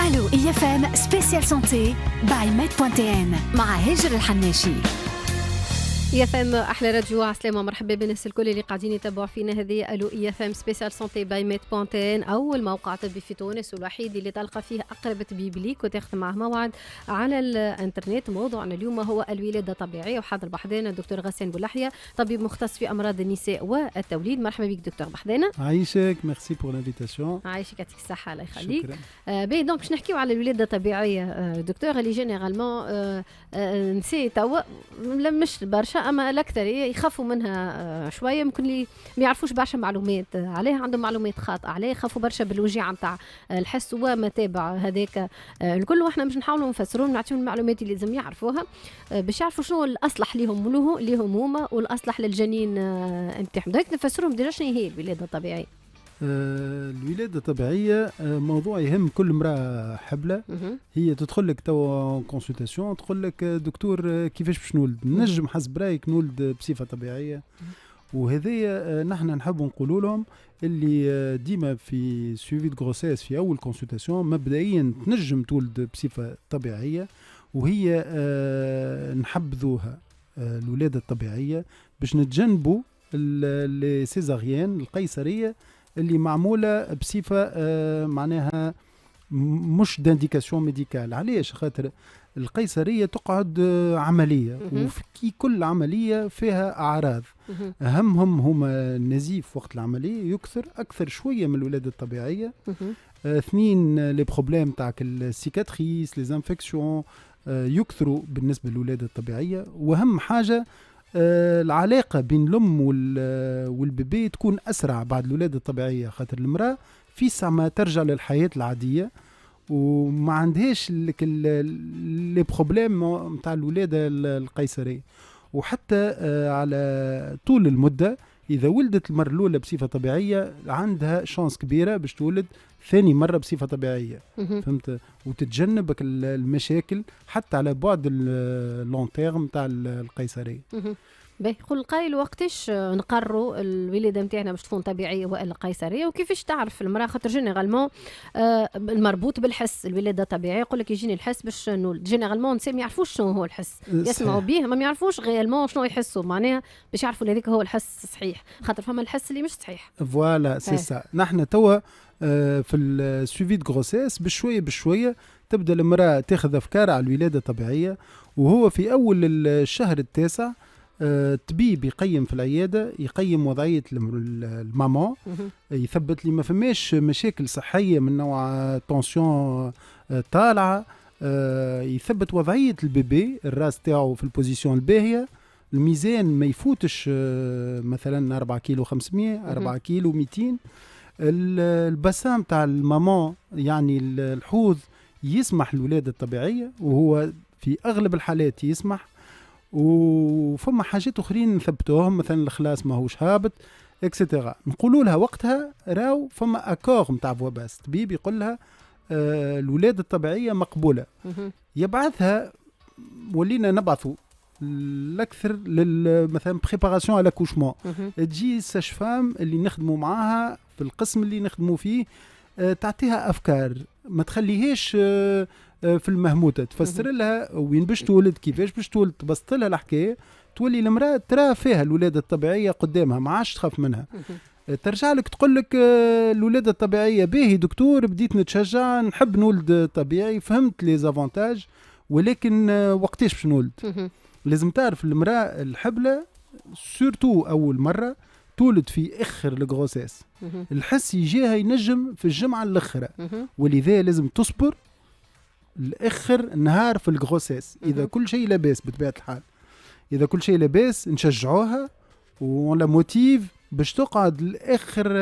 Allô IFM spécial santé by med.tn مع هاجر الحناشي. IFM احلى راديو. عسلامة مرحبا بالناس الكل اللي قاعدين يتابعوا فينا. هذه الو IFM سبيشال سانتي باي med.tn، اول موقع طبي في تونس والوحيد اللي تلقى فيه اقرب طبيب ليك وتاخذ معه موعد على الانترنت. موضوعنا اليوم هو الولاده الطبيعيه، وحاضر بحذانا الدكتور غسان بولحية، طبيب مختص في امراض النساء والتوليد. مرحبا بك دكتور بحذانا. عايشك، ميرسي بور لانفيتاسيون. عايشك يعطيك الصحه الله يخليك. باهي دونك باش نحكيو على الولاده الطبيعيه دكتور، اللي جينيرالمون نساء توا مش برشا اما الاكثر يخافوا منها شويه، يمكن اللي ما يعرفوش برشا معلومات عليها، عندهم معلومات خاطئه عليه، يخافوا برشا بالوجيعه نتاع الحس وما تابع هذاك الكل. واحنا باش نحاولوا نفسروا نعطيهم المعلومات اللي لازم يعرفوها باش يعرفوا شنو الاصلح ليهم هما والاصلح للجنين نتاعهم. دونك نفسرهم ديجا شنو هي الولاده الطبيعيه. الولادة الطبيعية موضوع يهم كل امرأة حبلة. هي تدخل لك توا كونسلتاسيون، تقول لك دكتور كيفاش باش نولد، نجم حسب رايك نولد بصفة طبيعية. وهذايا نحن نحب نقول لهم اللي ديما في سويفي دو غروسيس في اول كونسلتاسيون مبدئيا تنجم تولد بصفة طبيعية، وهي نحبذوها الولادة الطبيعية باش نتجنبوا السيزاريان القيصرية اللي معمولة بصفة معناها مش دانديكاسيون ميديكال. علاش؟ خاطر القيصرية تقعد عملية، وفي كل عملية فيها أعراض. أهمهم هما النزيف وقت العملية يكثر أكثر شوية من الولادة الطبيعية. اثنين لي بروبليم تاعك السيكاتريس لي انفكسيون يكثروا بالنسبة للولادة الطبيعية. وأهم حاجة العلاقة بين الأم والبيبي تكون أسرع بعد الولادة الطبيعية، خاطر المرأة في ساعة ما ترجع للحياة العادية وما عندهاش لي بروبليم متاع الولادة القيصرية. وحتى على طول المدة إذا ولدت المرة الأولى بصفة طبيعية عندها شانس كبيرة باش تولد ثاني مرة بصفة طبيعية. فهمت؟ وتتجنبك المشاكل حتى على بعد اللون تيرم متاع القيصرية. باهي قول القايل وقتاش نقرروا الولاده نتاعنا باش تكون طبيعيه والا قيصريه، وكيفاش تعرف المراه؟ خاطر جينيرالمون المربوط بالحس الولاده الطبيعيه يقول لك يجيني الحس باش نولد. جينيرالمون النساء ما يعرفوش شنو هو الحس، يسمعوا به ما يعرفوش غيالمون شنو يحسوا، معناها باش يعرفوا هذاك هو الحس صحيح، خاطر فما الحس اللي مش صحيح. فوالا سي سا. نحن توا في السويفي دو غروسيس بشويه تبدا المراه تاخذ افكار على الولاده الطبيعيه. وهو في اول الشهر التاسع طبيب يقيم في العيادة، يقيم وضعية الماما، يثبت لي ما فماش مشاكل صحية من نوع تنسيون طالعة، يثبت وضعية البيبي، الراس تاعه في البوزيشن الباهية، الميزان ما يفوتش مثلا 4 كيلو 500 4 كيلو 200. البسام تاع الماما يعني الحوض يسمح الولادة الطبيعية، وهو في أغلب الحالات يسمح. وفما حاجات اخرين نثبتوهم مثلا الخلاص ما هوش هابط اكسترا. نقولوا لها وقتها راو فما اكور نتاع فواباس، طبيب يقول لها الولاده الطبيعيه مقبوله، يبعثها. ولينا نبعثوا الاكثر مثلا بريباراسيون على كوشمون، تجي الساشفام اللي نخدموا معاها في القسم اللي نخدموا فيه تعطيها افكار، ما تخليهاش في المهموته، تفسر لها وين باش تولد كيفاش باش تولد، تبسط لها الحكايه، تولي المراه ترى فيها الولاده الطبيعيه قدامها، ما عادش تخاف منها. ترجع لك تقول لك الولاده الطبيعيه باهي دكتور، بديت نتشجع نحب نولد طبيعي، فهمت لي زافونتاج، ولكن وقتاش باش نولد؟ لازم تعرف المراه الحبله سورتو اول مره تولد في اخر الغروسيس، الحس يجيها ينجم في الجمعه الاخرى، ولذا لازم تصبر الاخر نهار في الغروسيس. اذا كل شيء لاباس بطبيعه الحال، اذا كل شيء لاباس نشجعوها ولا موتيف باش تقعد الاخر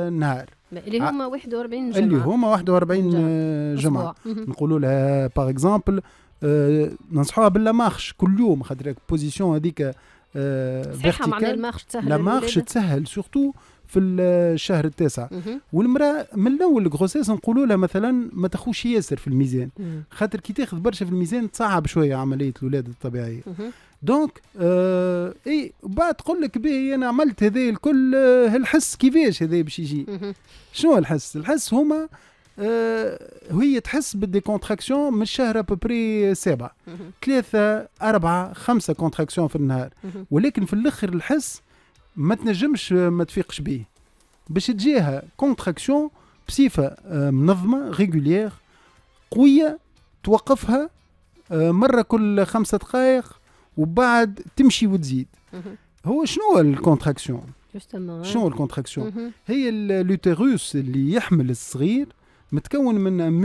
نهار اللي هما 41 جمعه، اللي هما 41 جمعه. نقولوا لها باغ اكزامبل ننصحوها باللا مارش كل يوم، خاطر البوزيشن هذيك صحيحه معناها المارش تسهل، لا مارش تسهل سورتو في الشهر التاسع. والمراه من الاول الغروسيس نقولوا لها مثلا ما تاخوش ياسر في الميزان، خاطر كي تاخذ برشا في الميزان تصعب شويه عمليه الولاده الطبيعيه. دونك اي بعد تقول لك باهي انا عملت هذا الكل، هالحس كيفاش هذا باش يجي؟ شنو الحس؟ الحس هما هي تحس بالدي كونتراكسيون من الشهر ابوبري 7 3 4 5 كونتراكسيون في النهار، ولكن في الاخر الحس ما تنجمش ما تفيقش به باش تجيها كونتراكسيون بصفه منظمه ريغولير قويه، توقفها مره كل 5 دقائق وبعد تمشي وتزيد. هو شنو الكونتراكسيون؟ شنو الكونتراكسيون؟ هي اليوتيروس اللي يحمل الصغير متكون من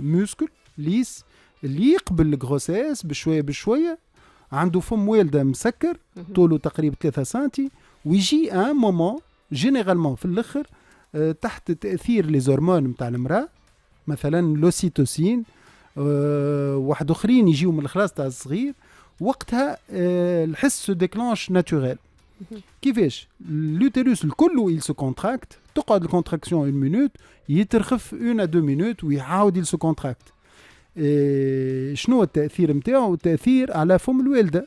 موسكل ليس اللي يقبل الغروسيس بشويه بشويه، عنده فم والده مسكر طوله تقريبا 3 سنتي، ويجي ان مومون جينيرالمون في الاخر تحت تاثير لي هرمون نتاع المراه، مثلا لوسيتوسين واحد اخرين يجيو من الخلاص تاع الصغير، وقتها الحس سو ديكلانش ناتوريل. كيفاش؟ اليوتيروس الكل يل سو كونتراكت، تقعد الكونتراكسيون 1 مينوت، يترخف 1 à 2 مينوت ويعاود يل سو كونتراكت. شنو التاثير نتاعو؟ التاثير على فم الوالده.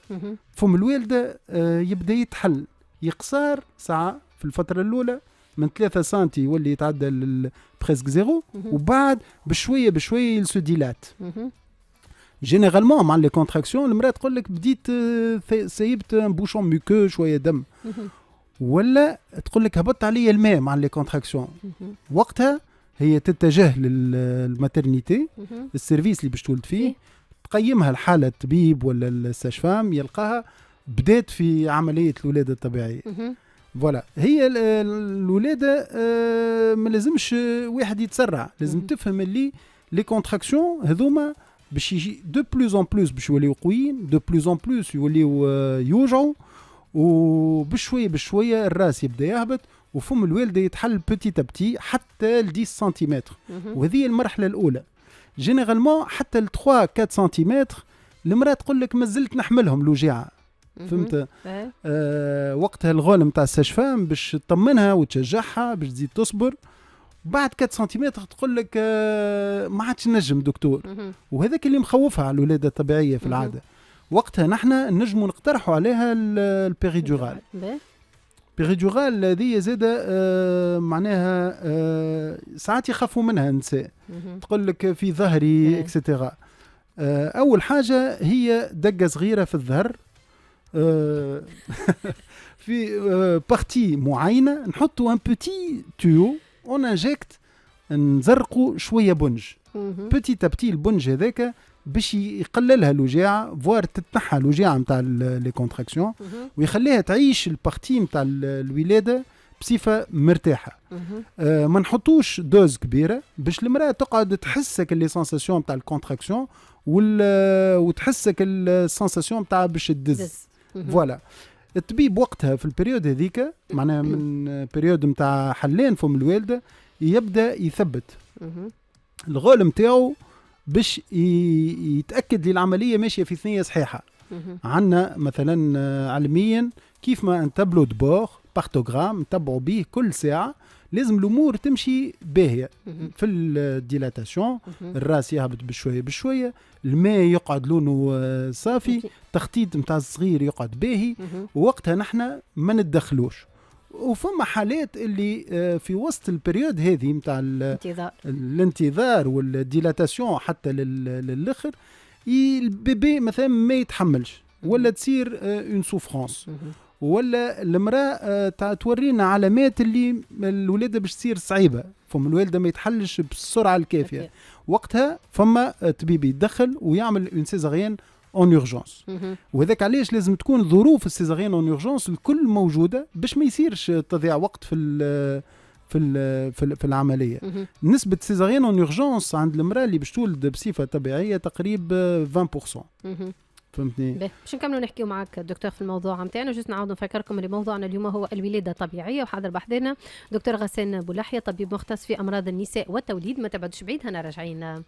فم الوالده يبدا يتحل، يقصر ساعه في الفتره الاولى من 3 سنتي يولي يتعدى بريسك زيرو، وبعد بشويه بشويه يل سو ديلات. جينيرالمون مع لي كونتراكسيون المراه تقول لك بديت سيبت بوشون ميكو شويه دم، ولا تقول لك هبط عليا الماء مع لي كونتراكسيون. وقتها هي تتجه للماترنيتي، السيرفيس اللي باش تولد فيه، تقيمها الحاله الطبيب ولا الساشفام، يلقاها بدات في عمليه الولاده الطبيعيه. فوالا هي الولاده ما لازمش واحد يتسرع، لازم تفهم اللي لي كونتراكسيون هذوما باش يجي دو بلوز ان بلوز باش يوليو قويين، دو بلوز ان بلوز يوليو يوجعوا، وبشويه بشويه الراس يبدا يهبط وفم الوالده يتحل بتي تبتي حتى ل 10 سنتيمتر، وهذه المرحله الاولى. جينيرالمون حتى ل 3 4 سنتيمتر المراه تقول لك ما زلت نحملهم الوجيعه، فهمت؟ وقتها الغول نتاع الساشفام باش تطمنها وتشجعها باش تزيد تصبر. بعد 4 سنتيمتر تقول لك ما عادش نجم دكتور، وهذاك اللي مخوفها على الولاده الطبيعيه في العاده. وقتها نحن نجموا نقترحوا عليها البيريدورال. بيريدورال هذه زاده معناها ساعات يخافوا منها النساء، تقول لك في ظهري اكسترا. اول حاجه هي دقه صغيره في الظهر في بارتي معينه، نحطوا ان بوتي تيو اون انجكت، نزرقوا شويه بنج بوتي تبتي. البنج هذاك باش يقللها الوجاعه، فوار تتنحى الوجاعه نتاع لي كونتراكسيون، ويخليها تعيش البارتي نتاع الولاده بصفه مرتاحه. ما نحطوش دوز كبيره باش المراه تقعد تحسك اللي سانساسيون نتاع الكونتراكسيون وتحسك السانساسيون نتاع باش تدز. فوالا الطبيب وقتها في البريود هذيك معناها من بريود نتاع حلين فم الوالده يبدا يثبت الغول نتاعو باش يتاكد لي العمليه ماشيه في ثنيه صحيحه. عندنا مثلا علميا كيف ما نتبلو دبور بارتوغرام نتبعوا به كل ساعه، لازم الامور تمشي باهيه في الديلاتاسيون، الراس يهبط بشويه بشويه، الماء يقعد لونه صافي، تخطيط نتاع الصغير يقعد باهي، ووقتها نحن ما نتدخلوش. وفما حالات اللي في وسط البريود هذه نتاع الانتظار والديلاتاسيون حتى للاخر البيبي مثلا ما يتحملش، ولا تصير اون سوفرانس، ولا المراه تورينا علامات اللي الولاده باش تصير صعيبه، فما الوالده ما يتحلش بالسرعه الكافيه. وقتها فما طبيب يتدخل ويعمل اون سيزاريان اون اورجونس. وهذاك علاش لازم تكون ظروف السيزاريان اون اورجونس الكل موجوده باش ما يصيرش تضيع وقت في العمليه. نسبه سيزاريان اون اورجونس عند المراه اللي باش تولد بصفه طبيعيه تقريبا 20%. فهمتني؟ باش نكملوا نحكيو معك دكتور في الموضوع نتاعنا. جوست نعاودوا نفكركم اللي موضوعنا اليوم هو الولاده الطبيعيه، وحاضر بحضرنا دكتور غسان بولحية، طبيب مختص في امراض النساء والتوليد. ما تبعدش بعيد، هنا راجعين.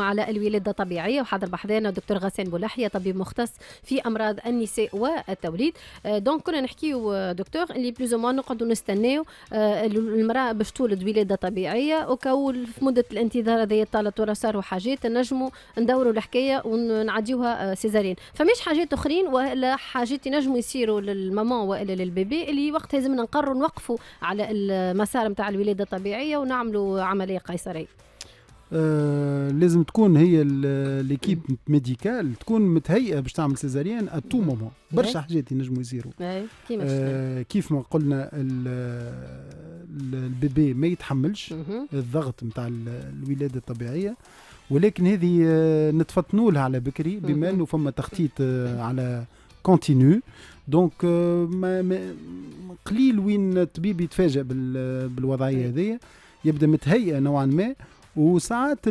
على الولادة الطبيعية، وحاضر بحذانا دكتور غسان بولحية، طبيب مختص في أمراض النساء والتوليد. دونك كنا نحكيو دكتور اللي بلوز او موان نقعدوا نستناو المرأة باش تولد ولادة طبيعية، وكو في مدة الانتظار هذه طالت ورا صاروا حاجات نجموا ندوروا الحكاية ونعديوها سيزارين. فماش حاجات أخرين ولا حاجات ينجموا يصيروا للماما وإلا للبيبي اللي وقت لازمنا نقرروا نوقفوا على المسار نتاع الولادة الطبيعية ونعملوا عملية قيصرية؟ لازم تكون هي ليكيب ميديكال تكون متهيئه باش تعمل سيزاريان اتو مومون. برشا حاجات ينجموا يصيروا كيف ما قلنا. البيبي ما يتحملش الضغط نتاع الولاده الطبيعيه، ولكن هذه نتفطنوا لها على بكري بما انه فما تخطيط على كونتينيو. دونك قليل وين الطبيب يتفاجأ بالوضعيه هذه، يبدا متهيئه نوعا ما. وساعات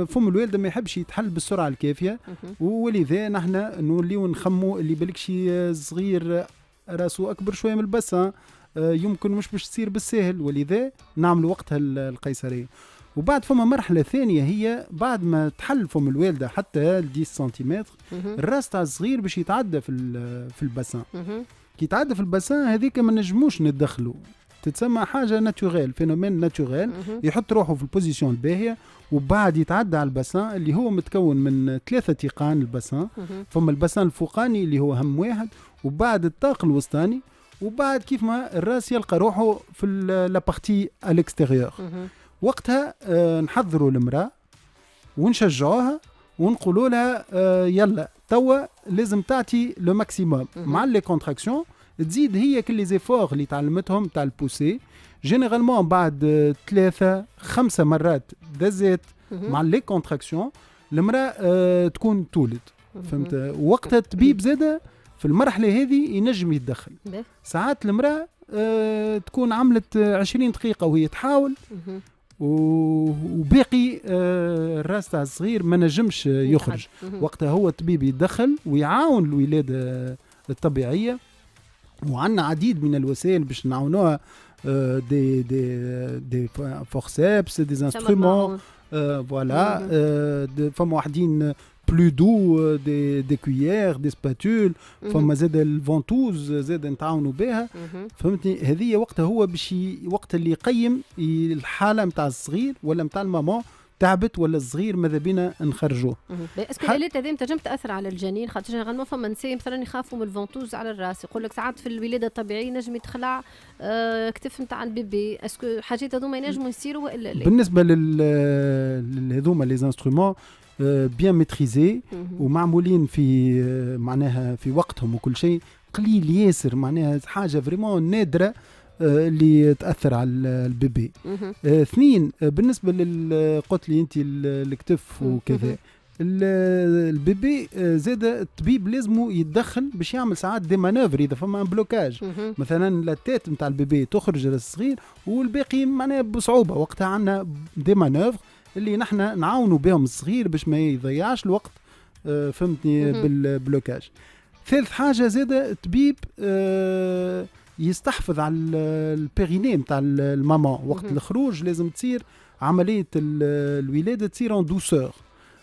فم الوالده ما يحبش يتحل بالسرعه الكافيه، ولذا نحن نوليو نخمو اللي بالك شي صغير راسه اكبر شويه من البسه يمكن مش باش تصير بالسهل، ولذا نعملوا وقتها القيصريه. وبعد فما مرحله ثانيه هي بعد ما تحل فم الوالده حتى 10 سنتيمتر، الراس تاع الصغير باش يتعدى في البسان. كي يتعدى في البسان هذيك ما نجموش ندخلوا، تتسمى حاجه ناتوريل، فينومين ناتوريل. يحط روحه في البوزيشن الباهيه وبعد يتعدى على البسان اللي هو متكون من 3 تيقان. البسان فما البسان الفوقاني اللي هو هم واحد، وبعد الطاق الوسطاني، وبعد كيف ما الراس يلقى روحه في لابارتي الاكستيريور. وقتها نحضروا المراه ونشجعوها ونقولوا لها يلا توا لازم تعطي لو ماكسيموم مع لي كونتراكسيون، تزيد هي كل لي زيفور اللي تعلمتهم تاع البوسي. جينيرالمون بعد 3-5 مرات دزات مع لي كونتراكسيون المراه تكون تولد. فهمت؟ وقتها الطبيب زاده في المرحله هذه ينجم يتدخل. ساعات المراه تكون عملت 20 دقيقه وهي تحاول وباقي الراس تاع الصغير ما نجمش يخرج. وقتها هو الطبيب يتدخل ويعاون الولاده الطبيعيه. وعندنا عديد من الوسائل باش نعاونوها، دي فورسيبس، دي انسترومون، فوالا. فما واحدين بلو دو، دي كويير، دي سباتول، فما زاد الفونتوز زاد نتعاونوا بها. فهمتني؟ هذه وقتها هو باش وقت اللي يقيم الحاله نتاع الصغير ولا نتاع الماما تعبت ولا الصغير ماذا بينا نخرجوه. اسكو الالات هذه تنجم تاثر على الجنين؟ خاطر جينيرالمون فما نساء مثلا يخافوا من الفونتوز على الراس، يقول لك ساعات في الولاده الطبيعيه نجم يتخلع كتف نتاع البيبي. اسكو حاجات هذوما ينجموا يصيروا ولا لا؟ بالنسبه لهذوما لي انسترومون بيان ميتريزي ومعمولين في معناها في وقتهم وكل شيء، قليل ياسر معناها حاجه فريمون نادره اللي تأثر على البيبي. 2 بالنسبة قلت لي أنت الكتف وكذا، البيبي زاد الطبيب لازم يتدخل باش يعمل ساعات دي مانوفر إذا فما بلوكاج. مثلا لاتات نتاع البيبي تخرج للصغير والباقي معناها بصعوبة، وقتها عندنا دي مانوفر اللي نحن نعاونوا بهم الصغير باش ما يضيعش الوقت. فهمتني؟ بالبلوكاج. 3 حاجة زاد الطبيب يستحفظ على البيريني نتاع الماما وقت الخروج. لازم تصير عمليه الولاده تصير ان دوسور،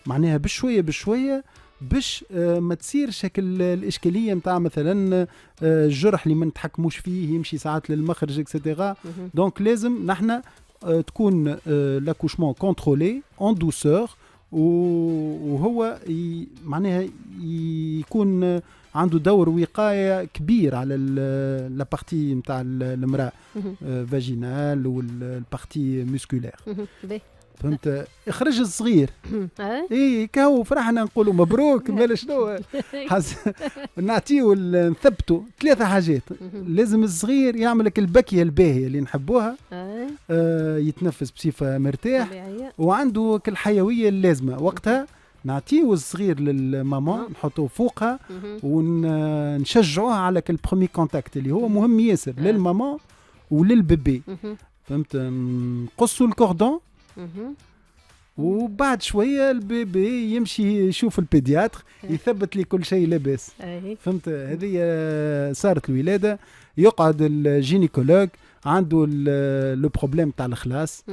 معناها بشويه بشويه باش ما تصير شكل الاشكاليه نتاع مثلا الجرح اللي ما نتحكموش فيه يمشي ساعات للمخرج اكسيتيرا. دونك لازم نحن تكون لاكوشمون كونترولي ان دوسور، وهو معناها يكون عنده دور وقايه كبير على البارتي نتاع المراه فاجينال والبارتي مسكولير. فهمت؟ اخرج الصغير اي كهو فرحنا نقولوا مبروك مال شنو نعطيه نثبته 3 حاجات. لازم الصغير يعمل لك البكيه الباهيه اللي نحبوها، يتنفس بصفه مرتاح وعنده الحيويه اللازمه. وقتها نعطيه الصغير للماما نحطوه فوقها ونشجعوها على البرومي كونتاكت اللي هو مهم ياسر للماما وللبيبي. فهمت؟ نقصوا الكوردون وبعد شويه البيبي يمشي يشوف البيدياتر يثبت لي كل شيء لاباس. فهمت؟ هذه صارت الولاده يقعد الجينيكولوج عنده لو بروبليم تاع الخلاص،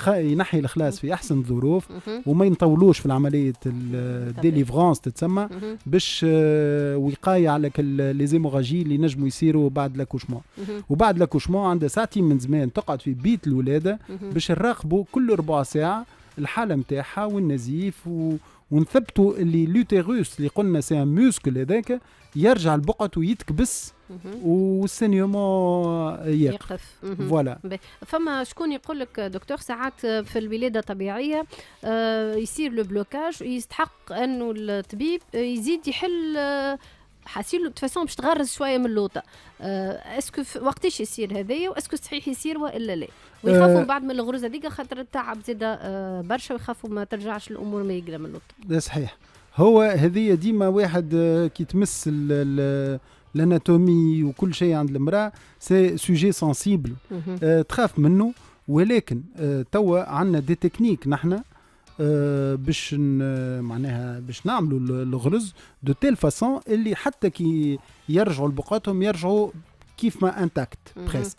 ينحي الخلاص في احسن ظروف وما ينطولوش في العمليه الديليفرانس تتسمى، باش وقايه على لي زيموراجي اللي نجموا يصيروا بعد لاكوشمون. وبعد لاكوشمون عندها ساعتين من زمان تقعد في بيت الولاده باش نراقبوا كل ربع ساعه الحاله نتاعها والنزيف ونثبتوا اللي لوتيروس اللي قلنا سي موسكل هذاك يرجع لبقعته ويتكبس والسينيومون يقف. فوالا. فما شكون يقول لك دكتور ساعات في الولاده الطبيعيه يصير لو بلوكاج، يستحق انه الطبيب يزيد يحل حاسين بفاسون باش تغرز شويه من اللوطه. اسكو وقتاش يصير هذايا، واسكو صحيح يصير والا لا؟ ويخافوا بعد من الغرزه هذيك خاطر التعب زاد برشا، ويخافوا ما ترجعش الامور ما يقرا من اللوطه. ده صحيح. هو هذه ديما واحد كي تمس الاناتومي وكل شيء عند المراه سي سوجي سنسيبل، تخاف منه. ولكن توا عندنا دي تكنيك نحن باش معناها باش نعملوا الغرز دو تيل فاسون اللي حتى كي يرجعوا لبقعتهم يرجعوا كيف ما انتاكت بريسك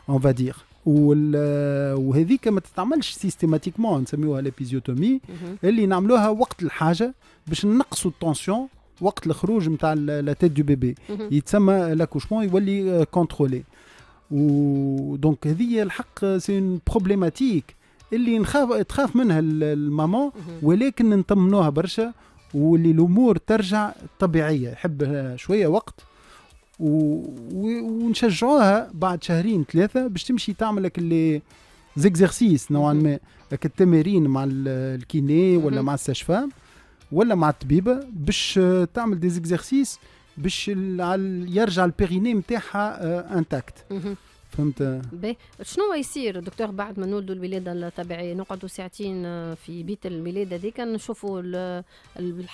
اون فا دير. وهذيك ما تتعملش سيستيماتيكمون، نسميوها لابيزيوتومي اللي نعملوها وقت الحاجه باش نقصوا التونسيون وقت الخروج نتاع لا تيت دو بيبي، يتسمى لاكوشمون يولي كونترولي. ودونك هذه الحق سي اون بروبليماتيك اللي تخاف منها المامان، ولكن نطمنوها برشا واللي الامور ترجع طبيعيه. يحب شويه وقت ونشجعوها بعد شهرين ثلاثه باش تمشي تعمل لك اللي زيكزيرسيس نوعا ما، لك التمارين مع الكيني ولا مع الساشفام ولا مع الطبيبه باش تعمل دي زيكزيرسيس باش يرجع البيريني نتاعها انتاكت. فهمت؟ شنو يصير دكتور بعد ما نولدوا الولاده الطبيعيه؟ نقعدوا ساعتين في بيت الولاده ديك نشوفوا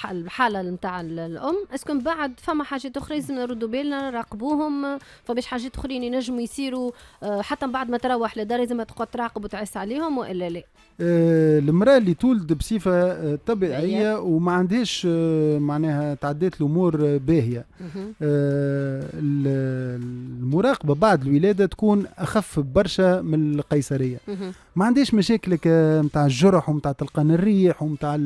الحاله نتاع الام. اسكو من بعد فما حاجات اخرى لازم نردوا بالنا نراقبوهم؟ فباش حاجات اخرين ينجموا يصيروا حتى من بعد ما تروح لدار لازم تقعد تراقب وتعس عليهم والا لا؟ المراه اللي تولد بصفه طبيعيه وما عندهاش معناها تعدات الامور باهيه، المراقبه بعد الولاده تكون اخف برشا من القيصريه. ما عندهاش مشاكل نتاع الجرح ونتاع تلقان الريح ونتاع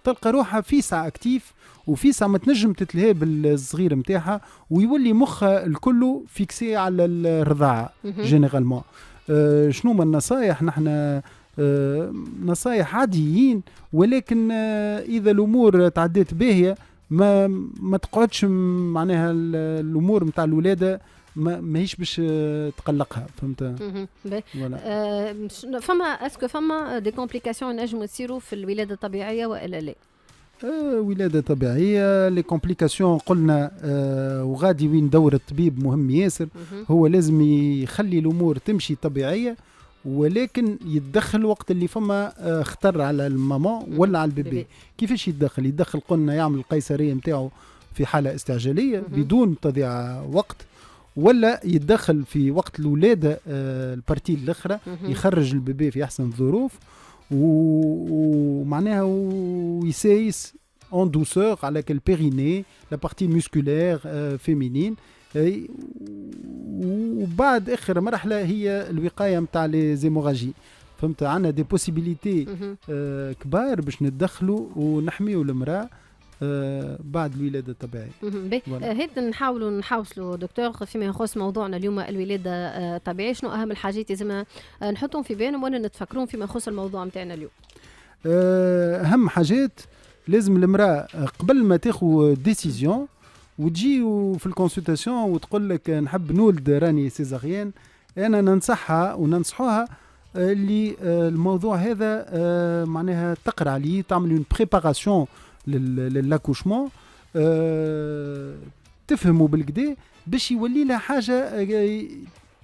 تلقى روحها في ساعه اكتيف وفي ساعه ما تنجم تتلهي بالصغير نتاعها ويولي مخها الكل فيكسي على الرضاعه جينيرالمون. شنو من النصايح؟ نحن نصايح عاديين، ولكن اذا الامور تعديت باهيه ما تقعدش معناها الامور نتاع الولاده ما هيش باش تقلقها. فهمت؟ فما اسكو فما دي كومبليكاسيون نجموا يصيروا في الولاده الطبيعيه والا لا؟ ولادة طبيعية لي كومبليكاسيون قلنا وغادي وين دور الطبيب مهم ياسر. هو لازم يخلي الأمور تمشي طبيعية، ولكن يتدخل وقت اللي فما خطر على الماما ولا على البيبي. كيفاش يتدخل؟ قلنا يعمل القيصرية متاعه في حالة استعجالية بدون تضييع وقت، ولا يتدخل في وقت الولادة البارتي الأخرى يخرج البيبي في أحسن الظروف ومعناها ويسايس en douceur على البيريني لا بارتي مسكولير فيمينين. وبعد اخر مرحله هي الوقايه نتاع لي زيموراجي. فهمت؟ عندنا دي بوسيبيليتي كبار باش نتدخلوا ونحميوا المراه بعد الولاده الطبيعيه. هيك نحاولوا نحاوصلوا دكتور فيما يخص موضوعنا اليوم الولاده الطبيعيه. شنو اهم الحاجات لازم نحطهم في بالنا وانا نتفكرون فيما يخص الموضوع نتاعنا اليوم؟ اهم حاجات لازم المراه قبل ما تاخذ ديسيزيون وتجي في الكونسلتاسيون وتقول لك نحب نولد راني سيزاريان، انا ننصحها وننصحوها اللي الموضوع هذا معناها تقرا عليه، تعمل اون بريباراسيون للاكوشمون، تفهموا بالكدا باش يولي لها حاجه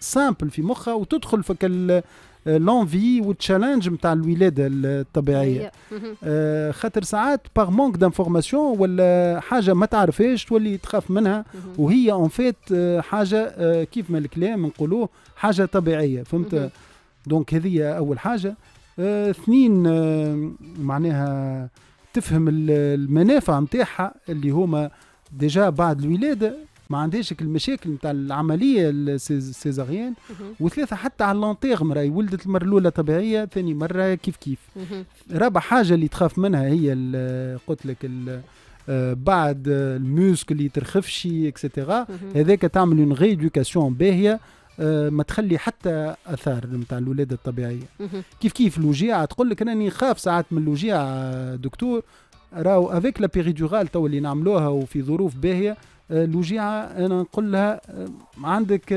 سامبل في مخها وتدخل في لونفي والتشالنج نتاع الولاده الطبيعيه. خاطر ساعات باغ مونك دانفورماسيون ولا حاجه ما تعرفهاش تولي تخاف منها وهي اون فيت حاجه كيف ما الكلام نقولوه حاجه طبيعيه. فهمت؟ دونك هذه اول حاجه. اثنين معناها تفهم المنافع نتاعها اللي هما ديجا بعد الولاده ما عندهاش المشاكل نتاع العمليه السيزاريان، وثلاثه حتى على اللونتيغ راهي ولدت المره الاولى طبيعيه، ثاني مره كيف رابع حاجه اللي تخاف منها هي قلت لك بعد الموسك اللي ترخفش اكسيتيرا، هذاك تعمل اون ريدوكاسيون باهيه ما تخلي حتى اثار نتاع الولاده الطبيعيه. كيف الوجيعه تقول لك راني خاف ساعات من الوجيعه دكتور، راهو افيك لا بيريدورال تو اللي نعملوها وفي ظروف باهيه الوجيعه انا نقول لها عندك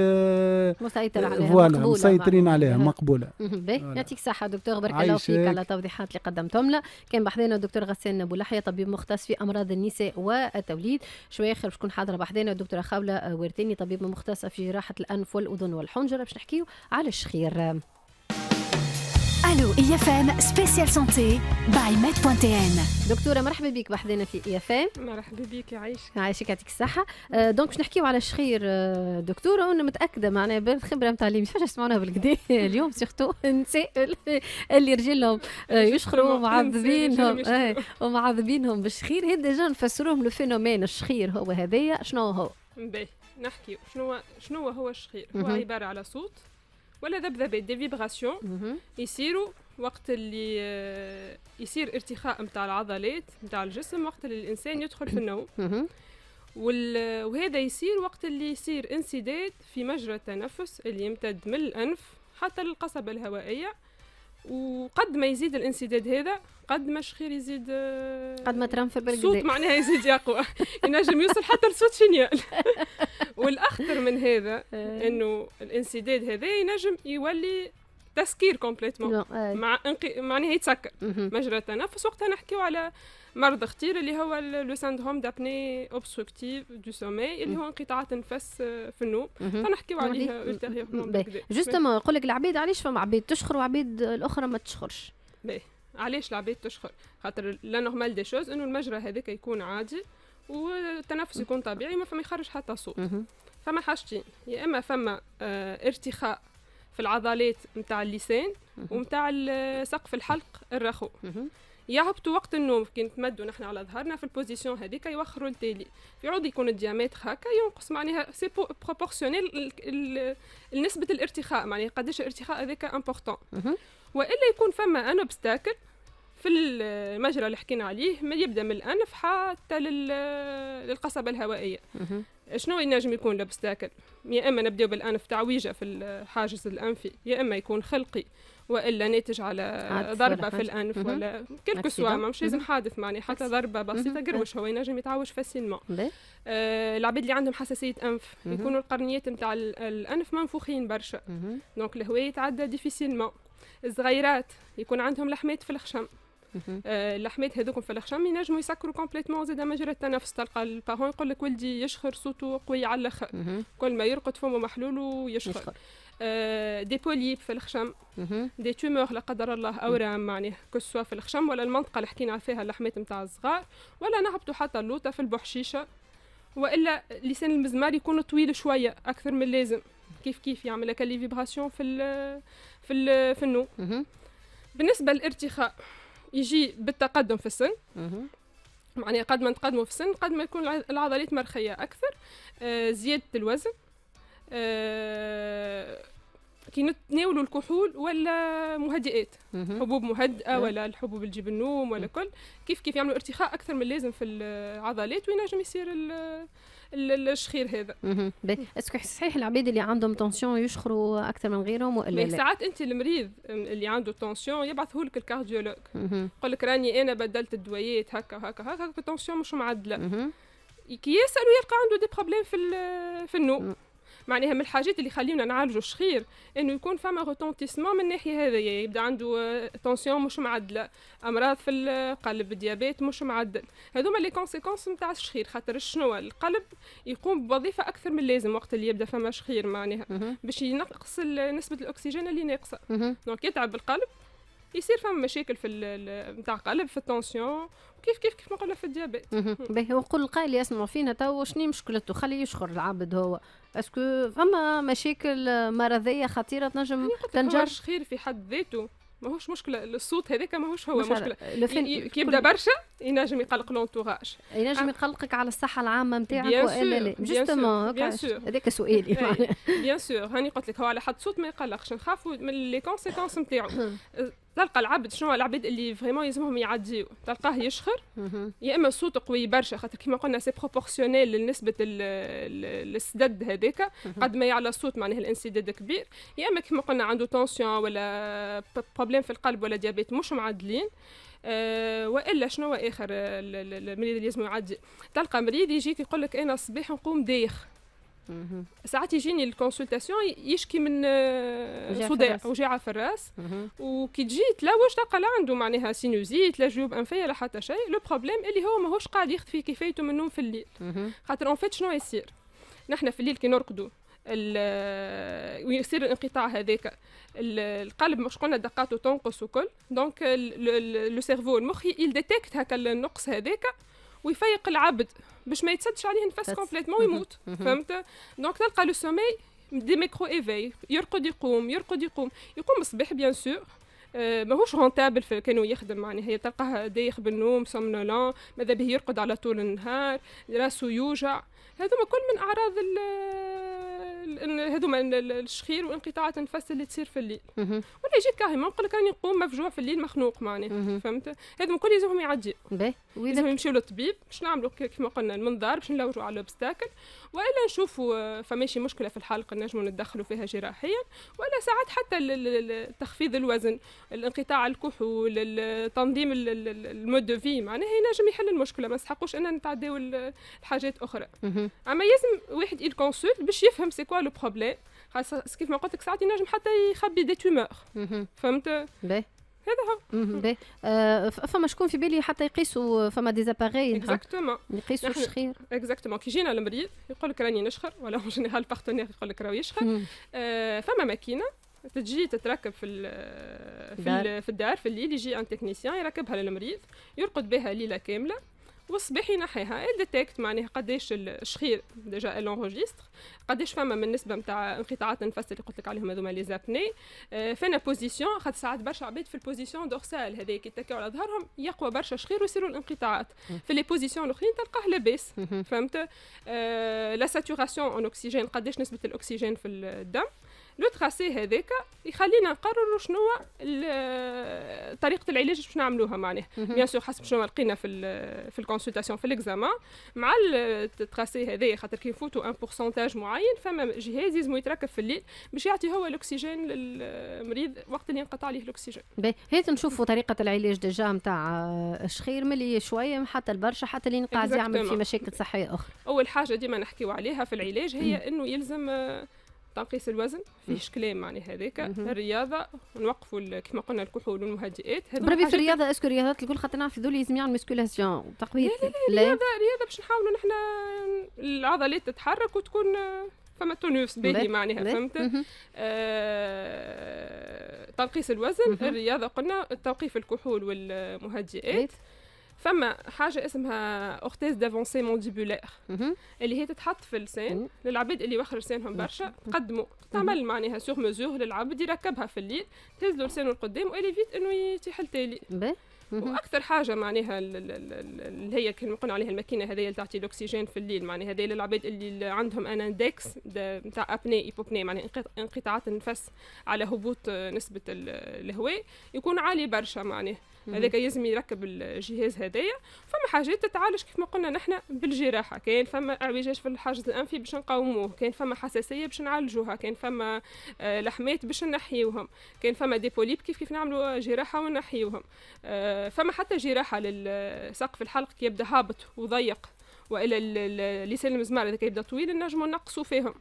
مسيطر عليها، فوالا مسيطرين عليها مقبوله. يعطيك الصحه دكتور، بارك الله فيك على التوضيحات اللي قدمتهم لنا. كان بحذانا الدكتور غسان بولحيه، طبيب مختص في امراض النساء والتوليد. شويه اخر باش تكون حاضره بحذانا الدكتوره خاوله ورتيني، طبيب مختصه في جراحه الانف والاذن والحنجره، باش نحكيو على الشخير. الو IFM سبيسيال سانتي باي med.tn. دكتوره مرحبا بك بحذانا في IFM. مرحبا بك يعيشك. يعيشك يعطيك الصحه. دونك باش نحكيو على الشخير دكتوره، وانا متاكده معناها بالخبره نتاع اللي مش يسمعونا بالكدا اليوم سيرتو النساء اللي رجالهم يشخروا ومعذبينهم ومعذبينهم بالشخير. هذا ديجا نفسروهم لو فينومين الشخير هو هذايا شنو هو؟ باهي نحكيو شنو هو الشخير. هو عباره على صوت ولا ذبذبات دي فيبراسيون يصيروا وقت اللي يصير ارتخاء نتاع العضلات نتاع الجسم وقت اللي الانسان يدخل في النوم. وهذا يصير وقت اللي يصير انسداد في مجرى التنفس اللي يمتد من الانف حتى للقصبه الهوائيه. وقد ما يزيد الانسداد هذا قد ما الشخير يزيد، قد ما ترنفر بالكدا الصوت معناها يزيد يقوى ينجم يوصل حتى لصوت شنيال. والاخطر من هذا انه الانسداد هذا ينجم يولي تسكير كومبليتمون، معناها يتسكر مجرى التنفس. وقتها نحكيو على مرض خطير اللي هو لو سيندروم دابني اوبستركتيف دو سومي، اللي هو انقطاعات النفس في النوم. فنحكيو عليها ultérieurement. جوستومون نقول لك العبيد علاش فما عبيد تشخر وعبيد الاخرى ما تشخرش؟ علاش العبيد تشخر؟ خاطر لا نورمال دي شوز انه المجرى هذاك يكون عادي والتنفس يكون طبيعي ما فما يخرج حتى صوت. فما حاجتين، يا اما فما ارتخاء في العضلات نتاع اللسان ومتاع سقف الحلق الرخو، يهبطوا وقت النوم كي نتمدوا نحن على ظهرنا في البوزيشن هذيك يوخروا التالي، يعود يكون الديامتر هكا ينقص، معناها سي بروبورسيونيل لنسبه الارتخاء، معناها قداش الارتخاء هذاك امبورطون. والا يكون فما ان اوبستاكل في المجرى اللي حكينا عليه، ما يبدا من الانف حتى للقصبه الهوائيه. شنو ينجم يكون الاوبستاكل؟ يا اما نبداو بالانف تعويجه في الحاجز الانفي، يا اما يكون خلقي والا ناتج على ضربه في الانف ولا كلكو سوا، مش لازم حادث، معناها حتى ضربه بسيطه قروش هو ينجم يتعوج فاسيلمون. العباد اللي عندهم حساسيه انف يكونوا القرنيات نتاع الانف منفوخين برشا، دونك الهواء يتعدى ديفيسيلمون. الصغيرات يكون عندهم لحمات في الخشم، اللحمات هذوكم في الخشم ينجموا يسكروا كومبليتمون زاد مجرى التنفس. تلقى البارون يقول لك ولدي يشخر صوته قوي على الاخر، كل ما يرقد فمه محلول ويشخر. دي بوليب في الخشم، دي تومور لا قدر الله، اورام معناها كسوا في الخشم ولا المنطقه اللي حكينا فيها اللحمات نتاع الصغار، ولا نهبطوا حتى اللوطه في البحشيشه، والا لسان المزمار يكون طويل شويه اكثر من اللازم، كيف يعمل لك لي فيبراسيون في النوم. بالنسبه للارتخاء يجي بالتقدم في السن، معناها قد ما نتقدموا في السن قد ما يكون العضلات مرخيه اكثر، زياده الوزن، كي نتناولوا الكحول ولا مهدئات، حبوب مهدئه ولا الحبوب اللي تجيب النوم ولا كل، كيف يعملوا ارتخاء اكثر من اللازم في العضلات وينجم يصير الشخير هذا. اسكو صحيح العباد اللي عندهم تونسيون يشخروا اكثر من غيرهم ولا لا؟ ساعات انت المريض اللي عنده تونسيون يبعثه لك الكارديولوج، يقول لك راني انا بدلت الدويات هكا التونسيون مش معدله، كي يسالوا يلقى عنده دي بروبليم في النوم. معناها من الحاجات اللي خلينا نعالجوا الشخير انه يكون فما روتونتيسمون من الناحيه هذه، يبدا عنده تونسيون مش معدله، امراض في القلب، ديابيت مش معدل، هذوما لي كونسيكونس نتاع الشخير. خاطر شنو القلب يقوم بوظيفه اكثر من اللازم وقت اللي يبدا فما شخير، معناها باش ينقص نسبه الاكسجين اللي ناقصه، دونك يتعب القلب، يصير فما مشاكل في نتاع القلب، في التونسيون، كيف ما قلنا في الديابيت. باهي وقول القائل يسمع فينا تو شنو مشكلته، خليه يشخر العبد هو، اسكو فما مشاكل مرضيه خطيره تنجم تنجر الشخير في حد ذاته ماهوش مشكله الصوت هذاك ماهوش هو مشكله كي يبدا برشا ينجم يقلق لونتوراج، ينجم يقلقك على الصحه العامه نتاعك والا لا. جوستومون هذاك سؤالي بيان سور. هاني قلت لك هو على حد صوت ما يقلقش، نخافوا من لي كونسيكونس نتاعو. تلقى العبد شنو العباد اللي فريمون يلزمهم يعديو، تلقاه يشخر يا اما صوت قوي برشا، خاطر كيما قلنا سي بروبورسيونيل لنسبه السدد هذاك، قد ما يعلى الصوت معناه الانسداد كبير، يا اما كيما قلنا عنده تونسيون ولا بروبليم في القلب ولا ديابيت مش معدلين. والا شنو اخر المريض اللي لازم يعدي، تلقى مريض يجيك يقول لك انا الصباح نقوم دايخ، ساعات يجيني الكونسلتاسيون يشكي من صداع وجاعه في الراس، وكي تجي تلوج تلقى لا عنده معناها سينوزيت لا جيوب انفيه لا حتى شيء. لو بروبليم اللي هو ماهوش قاعد يخفي كفايته من النوم في الليل، خاطر اون فيت شنو يصير نحن في الليل كي نرقدوا ويصير الانقطاع هذاك، القلب مش قلنا دقاته تنقص وكل، دونك لو سيرفو المخ يديتكت هكا النقص هذاك ويفيق العبد باش ما يتسدش عليه نفس كومبليتمون ويموت. فهمت؟ دونك تلقى لو سومي دي ميكرو ايفي، يرقد يقوم الصباح بيان سور. ماهوش رونتابل كانوا يخدم معناها، هي تلقاه دايخ بالنوم سومنولون، ماذا به يرقد على طول النهار، راسو يوجع، هذوما كل من اعراض هذوما الشخير وانقطاعات النفس اللي تصير في الليل. ولا يجيك كاريمون يقول لك راني نقوم مفجوع في الليل مخنوق معناها. فهمت؟ هذوما كل لازمهم يعدي، لازم يمشيو للطبيب باش نعملوا كيما قلنا المنظار باش نلوجوا على الاوبستاكل، والا نشوفوا فماشي مشكله في الحلقه نجموا ندخلوا فيها جراحيا، ولا ساعات حتى تخفيض الوزن، الانقطاع الكحول، تنظيم المود دو في معناها ينجم يحل المشكله. ما نسحقوش ان نتعداو الحاجات اخرى، اما لازم واحد يكونسلت باش يفهم سي كوا لو بروبليم، خاصه كيف ما قلت لك ساعات ينجم حتى يخبي دي تومور. فهمت؟ باهي هذا هو. فما شكون في بالي حتى يقيسوا، فما ديزاباري اكزاكتومون يقيسوا الشخير. اكزاكتومون كي جينا المريض يقول لك راني نشخر، ولا اون جينيرال بارتنير يقول لك راهو يشخر، فما ماكينه تجي تتركب في الدار في الليل، يجي ان تكنيسيان يركبها للمريض يرقد بها ليله كامله، والصباح ينحيها ديتكت معناها قداش الشخير ديجا لونجستر، قداش فما من نسبه نتاع انقطاعات النفس اللي قلت لك عليهم هذوما لي زابني. فانا بوزيسيون، خاطر ساعات برشا عباد في البوزيسيون دورسال هذاك يتكاو على ظهرهم يقوى برشا شخير ويصيروا الانقطاعات. في لي بوزيسيون الاخرين تلقاه لاباس. فهمت؟ لا ساتوراسيون اون اوكسجين، قداش نسبه الاكسجين في الدم. لو تراسي هذاك يخلينا نقرروا شنو طريقه العلاج باش نعملوها معناها. بيان سور حسب شنو لقينا في الكونسلتاسيون في الاكزامان مع التراسي هذايا، خاطر كي نفوتوا ان بورسنتاج معين فما جهاز لازم يتركب في الليل باش يعطي هو الاكسجين للمريض وقت اللي ينقطع عليه الاكسجين. باهي هات نشوفوا طريقه العلاج ديجا نتاع الشخير ملي شويه حتى البرشا حتى اللي قاعد يعمل في مشاكل صحيه اخرى. اول حاجه ديما نحكيو عليها في العلاج هي انه يلزم تنقيس الوزن، فيهش كلام معناها هذاك، الرياضه، نوقفوا كما قلنا الكحول والمهدئات. بربي في الرياضه اسكو الرياضات الكل خاطر نعرف ذول لازم يعمل مسكولاسيون تقويه. لا رياضه باش نحاولوا نحن العضلات تتحرك وتكون فما تونوس باهي معناها. فهمت؟ تنقيس الوزن، الرياضه قلنا، توقيف الكحول والمهدئات. فما حاجه اسمها اورتيز دافونسي مونديبولير اللي هي تتحط في اللسان للعباد اللي وخر لسانهم برشا، تقدموا تعمل معناها سور مزور للعبد يركبها في الليل، تهز له لسانه القدام والي فيت انه يتيح التالي. واكثر حاجه معناها اللي هي كما قلنا عليها الماكينه هذه اللي تعطي الاكسجين في الليل، معناها هذه للعباد اللي عندهم ان اندكس نتاع ابني ايبوبني، معناها انقطاعات النفس على هبوط نسبه الهواء يكون عالي برشا، معناها هذاك يلزم يركب الجهاز هذايا. فما حاجات تتعالج كيف ما قلنا نحن بالجراحه، كاين فما اعوجاج في الحاجز الانفي باش نقاوموه، كاين فما حساسيه باش نعالجوها، كاين فما لحمات باش نحيوهم، كاين فما دي بوليب كيف نعملوا جراحه ونحيوهم. فما حتى جراحه للسقف الحلق كي يبدا هابط وضيق، والا لسان المزمار اذا يبدا طويل نجموا نقصوا فيهم.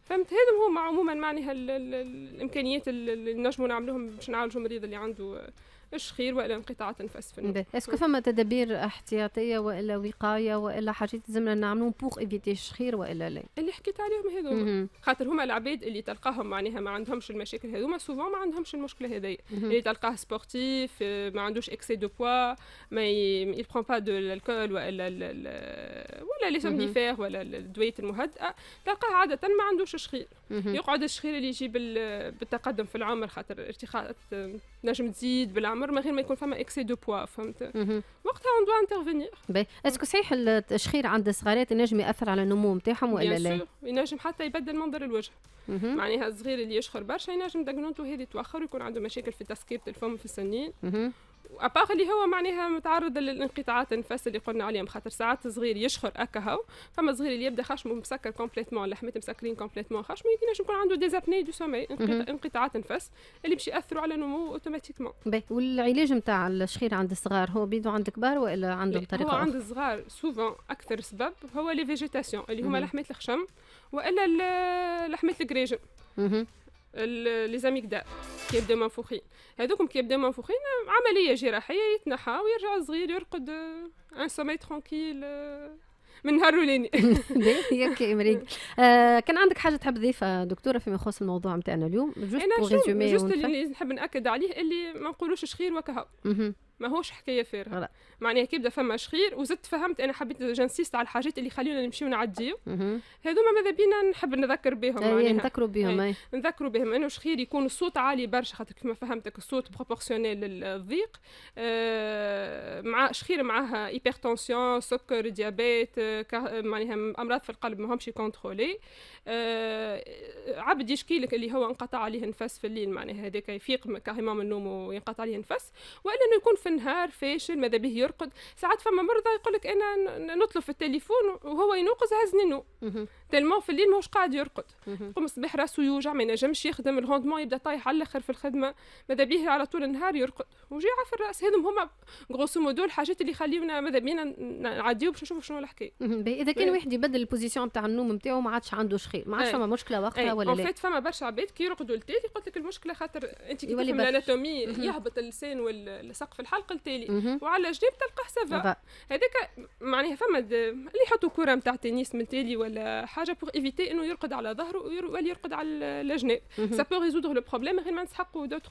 فهمت؟ هذم هما عموما معناها الامكانيات اللي نجموا نعملوهم باش نعالجوا المريض اللي عنده الشخير والا انقطاعات النفس في النوم. اسكو فما تدابير احتياطيه والا وقايه والا حاجات لازمنا نعملوهم بوغ ايفيتي الشخير والا لا؟ اللي حكيت عليهم هذوما، خاطر هما العباد اللي تلقاهم معناها ما عندهمش المشاكل هذوما سوفون ما عندهمش المشكله هذيا. اللي تلقاه سبورتيف ما عندوش اكسي دو بوا، ما يبرون با دو الكول ولا لي سومنيفير ولا الدويات المهدئه، تلقاه عاده ما عندوش شخير. يقعد الشخير اللي يجي بالتقدم في العمر خاطر ارتخاءات نجم تزيد بالعمر من غير ما يكون فما اكسي دو بوا، فهمت؟ وقتها اون دو انترفينير. باهي، اسكو صحيح التشخير عند الصغارات ينجم ياثر على النمو نتاعهم ولا لا؟ ينجم حتى يبدل منظر الوجه. معناها الصغير اللي يشخر برشا ينجم دقنونته هذه توخر ويكون عنده مشاكل في تسكيبة الفم في السنين. واباغ اللي هو معناها متعرض للانقطاعات النفس اللي قلنا عليهم، خاطر ساعات صغير يشخر اكا هو، فما صغير اللي يبدا خشمه مسكر كومبليتمون، لحمته مسكرين كومبليتمون خشمه، يمكن يكون عنده ديزابني دو سومي، انقطاعات نفس اللي باش ياثروا على نمو اوتوماتيكمون. باهي، والعلاج نتاع الشخير عند الصغار هو بيدو عند الكبار ولا عندهم طريقه اخرى؟ هو أخرى؟ عند الصغار سوفون اكثر سبب هو لي فيجيتاسيون اللي هما لحمه الخشم والا لحمه الكريجم، لي زاميغدال كي يبداو منفوخين. هذوكم كي يبداو منفوخين عمليه جراحيه يتنحى ويرجع الصغير يرقد ان سومي ترونكيل من نهار وليني. ياك مريق. كان عندك حاجه تحب تضيفها دكتوره فيما يخص الموضوع نتاعنا اليوم؟ جوست اللي نحب ناكد عليه اللي ما نقولوش شخير وكهو، ما هوش حكايه فارغه. معناها كيبدا فما شخير وزدت فهمت انا حبيت جنسيست على الحاجات اللي خلينا نمشيو نعديو، هذوما ماذا بينا نحب نذكر بهم. نذكروا بهم نذكروا بهم انه شخير يكون الصوت عالي برشا، خاطر كما فهمتك الصوت بروبورسيونيل للضيق، مع شخير معها هايبرتنسيون، سكر، ديابيت، معناها امراض في القلب ما همش كونترولي. عبد يشكي لك اللي هو انقطع عليه النفس في الليل، معناها هذاك يفيق كهما من النوم وينقطع عليه النفس، والا انه يكون في النهار فاشل ماذا به يرقد. ساعات فما مرضى يقول لك انا نطلب في التليفون وهو ينوقز هزني نو تلمو في الليل ماهوش قاعد يرقد، يقوم الصباح راسو يوجع ما ينجمش يخدم، الروندمون يبدا طايح على الاخر في الخدمه، ماذا به على طول النهار يرقد وجيعه في الراس. هذم هما غروسو مودو الحاجات اللي خليونا ماذا بينا نعديو باش نشوفوا شنو الحكايه. اذا كان واحد يبدل البوزيسيون تاع النوم نتاعو ما عادش عنده شخير، ما عادش فما مشكله وقتها ولا لا؟ فات فما برشا عباد كي يرقدوا التالي قلت لك المشكله خاطر انت كي تفهم الاناتومي يهبط اللسان والسقف الحلق التالي وعلى جنب تلقاه سافا. هذاك معناها فما اللي يحطوا كره نتاع تنس من تالي ولا حاجه بور ايفيتي انه يرقد على ظهره ولا يرقد على الجناب. سا بو ريزودر لو بروبليم غير ما نسحقوا دوتر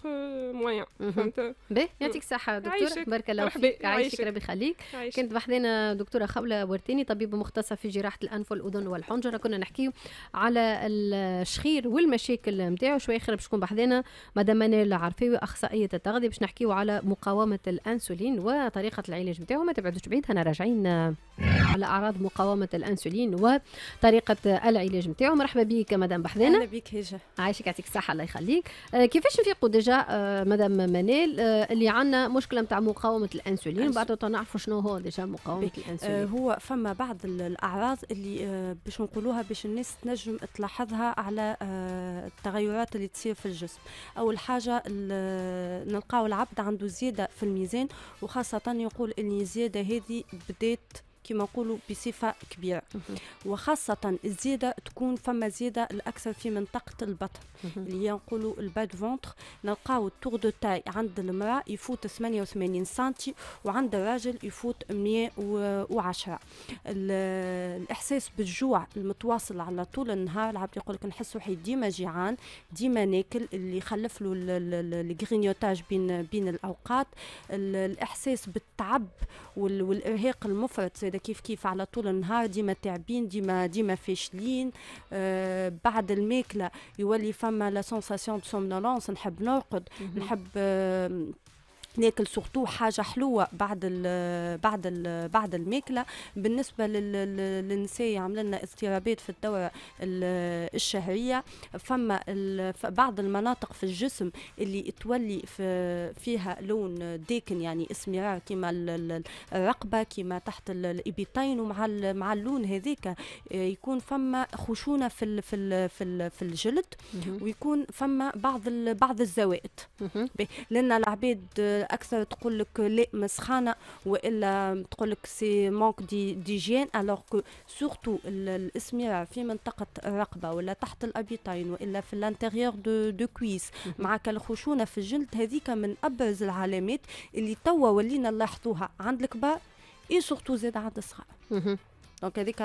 مويان. فهمت؟ باهي، يعطيك الصحه دكتوره، بارك الله فيك، يعيشك ربي يخليك. كنت بحذنا دكتوره خوله ورتيني، طبيبه مختصه في جراحه الانف والاذن والحنجره. كنا نحكيو على الشخير والمشاكل نتاعو. شويه اخر باش تكون بحذنا مدام منال العرفاوي اخصائيه التغذيه باش نحكيو على مقاومه الانسولين وطريقه العلاج نتاعو. ما تبعدوش بعيد، هنا راجعين على اعراض مقاومه الانسولين وطريقه العلاج نتاعو. مرحبا بك مدام بحذنا. اهلا بك هجه، عايشك يعطيك الصحه الله يخليك. كيفاش نفيقوا ديجا مدام منال اللي عندنا مشكله نتاع مقاومه الانسولين؟ بعد نعرفوا شنو هو ديجا مقاومه الانسولين. هو فما بعض الاعراض اللي باش نقولوها باش الناس تنجم تلاحظها على التغيرات اللي تصير في الجسم. اول حاجه نلقاو العبد عنده زياده في الميزان، وخاصه يقول ان الزياده هذه بدات كما نقولوا بصفه كبيره، وخاصه الزياده تكون فما زياده الاكثر في منطقه البطن اللي ينقولوا الباد فونتر. نلقاو التور دو تاي عند المراه يفوت 88 سنتي وعند الراجل يفوت 110. الاحساس بالجوع المتواصل على طول النهار، العبد يقول لك نحس روحي ديما جيعان ديما ناكل، اللي يخلف له الغرينيوتاج بين الاوقات. الاحساس بالتعب والارهاق المفرط زي كيف على طول النهار، ديما تعبين ديما فاشلين. بعد الماكله يولي فما لا سونساسيون دو سومنولونس، نحب نرقد، نحب ناكل سورتو حاجه حلوه بعد الماكله. بالنسبه للنساء عمل لنا اضطرابات في الدوره الشهريه، فما بعض المناطق في الجسم اللي تولي فيها لون داكن يعني اسمرار، كما الرقبه كما تحت الابيطين، ومع اللون هذاك يكون فما خشونه في الجلد، ويكون فما بعض الزوائد. لان العباد اكثر تقول لك لا مسخانه، والا تقول لك سي مانك ديجين، الوغ كو سورتو الاسمرار في منطقه الرقبه ولا تحت الابيطين والا في الانتيريور دو كويس مع الخشونه في الجلد، هذيك من ابرز العلامات اللي توا ولينا نلاحظوها عند الكبار اي سورتو زاد عند الصغار. دونك هذيك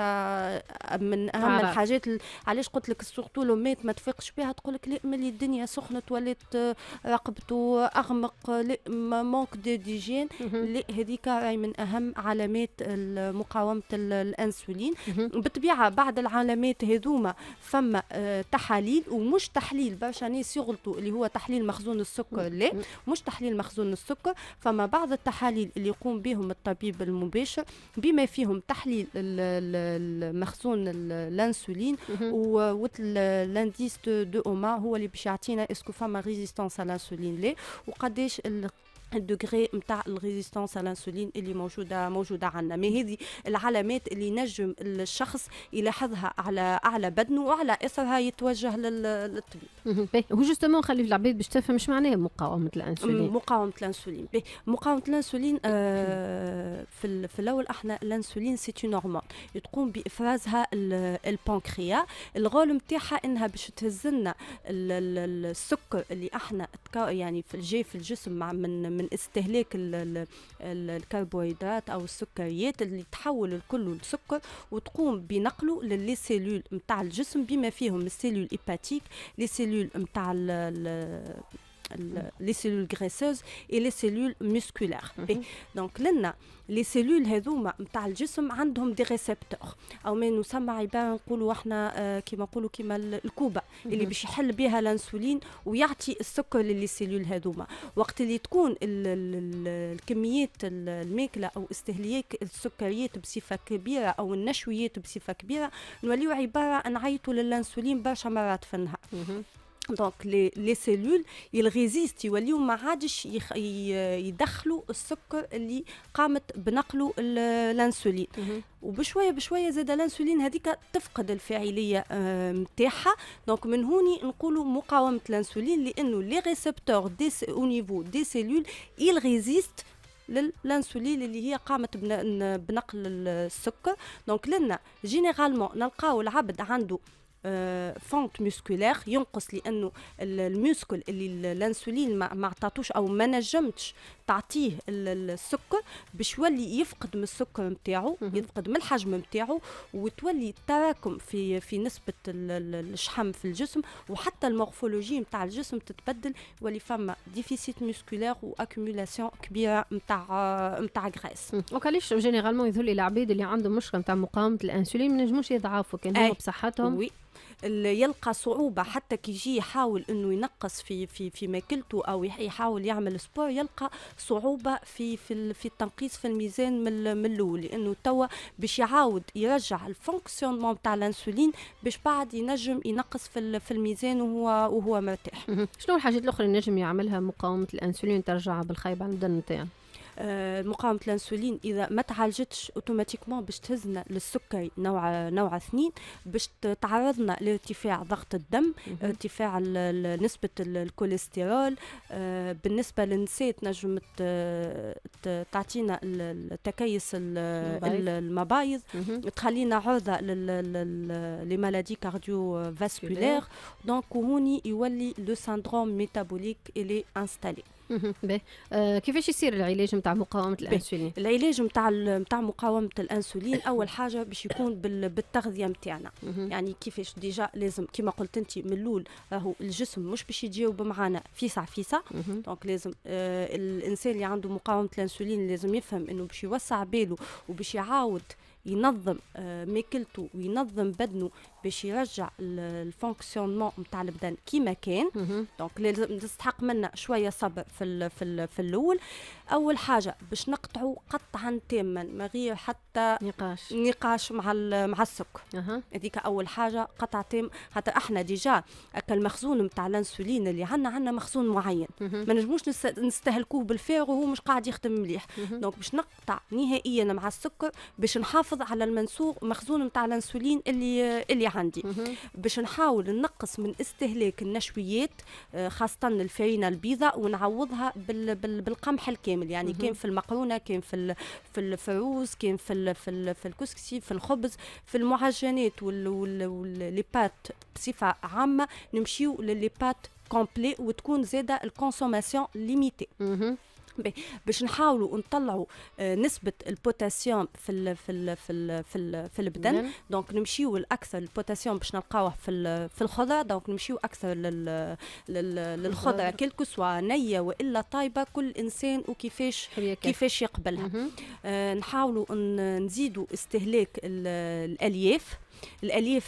من اهم الحاجات علاش قلت لك سورتو لو مات ما تفيقش بها تقول لك لا ملي الدنيا سخنت ولات رقبته اغمق مونك دو ديجين لا هذيك راهي من اهم علامات مقاومه الانسولين. بالطبيعه بعد العلامات هذوما فما تحاليل ومش تحليل برشا ناس يغلطوا اللي هو تحليل مخزون السكر لا مش تحليل مخزون السكر. فما بعض التحاليل اللي يقوم بهم الطبيب المباشر بما فيهم تحليل المخزون الانسولين والانديس دو اوما هو اللي باش يعطينا اسكو فما ريزيستانس على الانسولين لا وقداش الدوغري نتاع الريزيستانس على الانسولين اللي موجوده عندنا. ما هذه العلامات اللي نجم الشخص يلاحظها على بدنه وعلى اثرها يتوجه للطبيب. هو جوستومون خلي العباد باش تفهم مش معناها مقاومه الانسولين. مقاومه الانسولين في الاول احنا الانسولين سي اون هرمون تقوم بافرازها البنكرياس. الغول نتاعها انها باش تهزلنا السكر اللي احنا يعني في الجسم من استهلاك الكربوهيدرات او السكريات اللي تحول الكل لسكر وتقوم بنقله للي سيلول نتاع الجسم بما فيهم السيلول هيباتيك لي سيلول نتاع les cellules graisseuses et les cellules musculaires. Donc لنا les cellules هذوما نتاع الجسم عندهم دي ريسبتور او ما نسمى عباره نقولوا احنا كيما نقولوا كيما الكوبه اللي باش يحل بها الانسولين ويعطي السكر للي سيلول هذوما. وقت اللي تكون الكميات الماكله او استهلاك السكريات بصفه كبيره او النشويات بصفه كبيره نوليو عباره نعيطوا للانسولين برشا مرات في النهار. دونك لي سيلول يريزيست يوليو ما عادش يدخلوا السكر اللي قامت بنقله الانسولين وبشويه زاد الانسولين هذيك تفقد الفاعليه نتاعها. دونك من هوني نقولوا مقاومه الانسولين لانه لي ريسبتور دي او نيفو دي سيلول يريزيست للانسولين اللي هي قامت بنقل السكر. دونك لنا جينيرالمون نلقاو العبد عنده فونت مسكولير ينقص لانه المسكل اللي الانسولين ما عطاتوش او ما نجمتش تعطيه السكر باش يولي يفقد من السكر نتاعو يفقد من الحجم نتاعو وتولي تراكم في نسبه الشحم في الجسم وحتى المورفولوجي نتاع الجسم تتبدل ولي فما ديفيسيت مسكولير واكومولاسيون كبيره نتاع غريس. وكاليش جينيرالمون يظهر لي العباد اللي عندهم مشكله نتاع مقاومه الانسولين ما نجموش يضعفوا كان هما بصحتهم اللي يلقى صعوبة حتى كي يجي يحاول انه ينقص في ماكلته او يحاول يعمل سبور يلقى صعوبة في التنقيص في الميزان من الاول لانه توا باش يعاود يرجع الفونكسيونمون تاع الانسولين باش بعد ينجم ينقص في الميزان وهو مرتاح. شنو الحاجات الاخرى اللي نجم يعملها مقاومة الانسولين ترجع بالخايب على البدن نتاعنا؟ مقاومة الانسولين اذا ما تعالجتش اوتوماتيكمون باش تهزنا للسكري نوع 2 باش تعرضنا لارتفاع ضغط الدم ارتفاع نسبة الكوليسترول. بالنسبة للنساء تنجم تعطينا التكيس المبايض تخلينا عرضة لمالادي كارديو فاسكولير. دونك هوني يولي لو سندروم ميتابوليك اللي انستالي. كيفاش يصير العلاج نتاع مقاومه الانسولين؟ العلاج نتاع مقاومه الانسولين اول حاجه باش يكون بالتغذيه نتاعنا. يعني كيفاش ديجا لازم كما قلت انت من الاول راهو الجسم مش باش يجاوب معنا فيسع دونك لازم الانسان اللي عنده مقاومه الانسولين لازم يفهم انه باش يوسع باله وباش يعاود ينظم ماكلته وينظم بدنه باش يرجع الفونكسيونمون نتاع البدن كيما كان. دونك لازم تستحق منا شويه صبر في الاول. اول حاجه باش نقطعوا قطعا تاما ما غير حتى نقاش مع السكر. هذيك اول حاجه قطع تام. حتى احنا ديجا المخزون نتاع الانسولين اللي عندنا مخزون معين ما نجموش نستهلكوه بالفارغ وهو مش قاعد يخدم مليح. دونك باش نقطع نهائيا مع السكر باش نحافظ على المنسوغ مخزون نتاع الانسولين اللي عندي. باش نحاول نقص من استهلاك النشويات خاصه الفرينه البيضاء ونعوضها بالقمح الكامل. يعني كان في المقرونه كان في الرز كان في الكسكسي في الخبز في المعجنات واللي بات بصفه عامه نمشيو للي بات كومبلي وتكون زاده الكونسوماسيون ليميتي. باش نحاولوا نطلعوا نسبة البوتاسيوم في البدن. دونك نمشيو الاكثر البوتاسيوم باش نلقاوه في الخضره. دونك نمشيو اكثر للخضره كلكو سوا نيه والا طايبه، كل انسان كيفاش يقبلها. نحاولوا نزيدوا استهلاك الالياف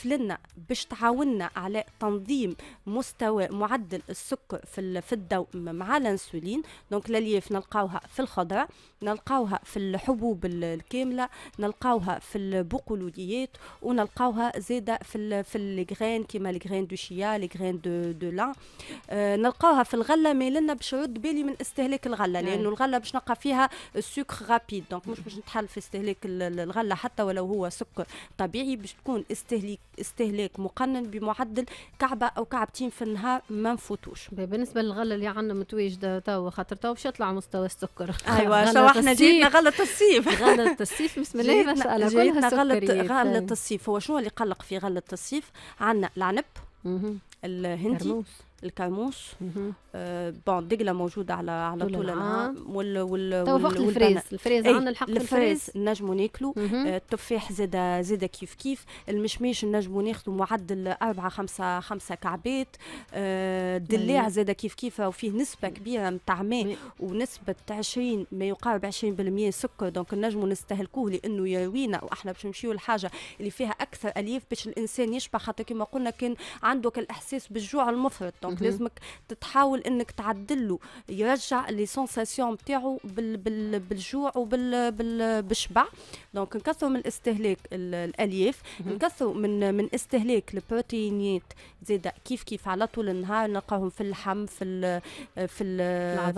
لنا باش تعاوننا على تنظيم مستوى معدل السكر في الدم مع الانسولين. دونك الالياف نلقاوها في الخضره، نلقاوها في الحبوب الكامله، نلقاوها في البقوليات، ونلقاوها زاده في الجرين كيما الجرين دو شيا، الجرين دو لان. نلقاوها في الغله. مالنا باش نرد بالي من استهلاك الغله، لانه الغله باش نلقى فيها السكر رابيد. دونك مش باش نتحل في استهلاك الغله حتى ولو هو سكر طبيعي، باش تكون استهلاك مقنن بمعدل كعبه او كعبتين في النهار ما نفوتوش. بالنسبه للغله اللي عندنا متواجده توا، خاطر توا باش يطلع مستوى السكر. ايوه شو احنا جينا غلة الصيف. غلة الصيف بسم الله ما شاء الله كلها سكريات. غلة الصيف هو شنو اللي قلق في غلة الصيف؟ عندنا العنب، الهندي، الكرموس، بون دقله موجوده على طول النهار، تو وقت الفريز عندنا الحق الفريز نجموا ناكلوا. التفاح زاد كيف المشماش نجموا ناخذوا معدل 4-5 كعبات. الدلاع زاد كيف وفيه نسبه كبيره نتاع ماء ونسبه 20 ما يقارب 20% سكر. دونك نجموا نستهلكوه لانه يروينا، واحنا باش نمشيو لحاجه اللي فيها اكثر الياف باش الانسان يشبع. خاطر كما قلنا كان عندك الاحساس بالجوع المفرط، دونك لازمك تحاول انك تعدل له، يرجع لي سونساسيون نتاعو بالجوع وبالشبع. دونك نكثروا من استهلاك الالياف، نكثروا من استهلاك البروتينات زاده كيف على طول النهار. نلقاهم في اللحم، في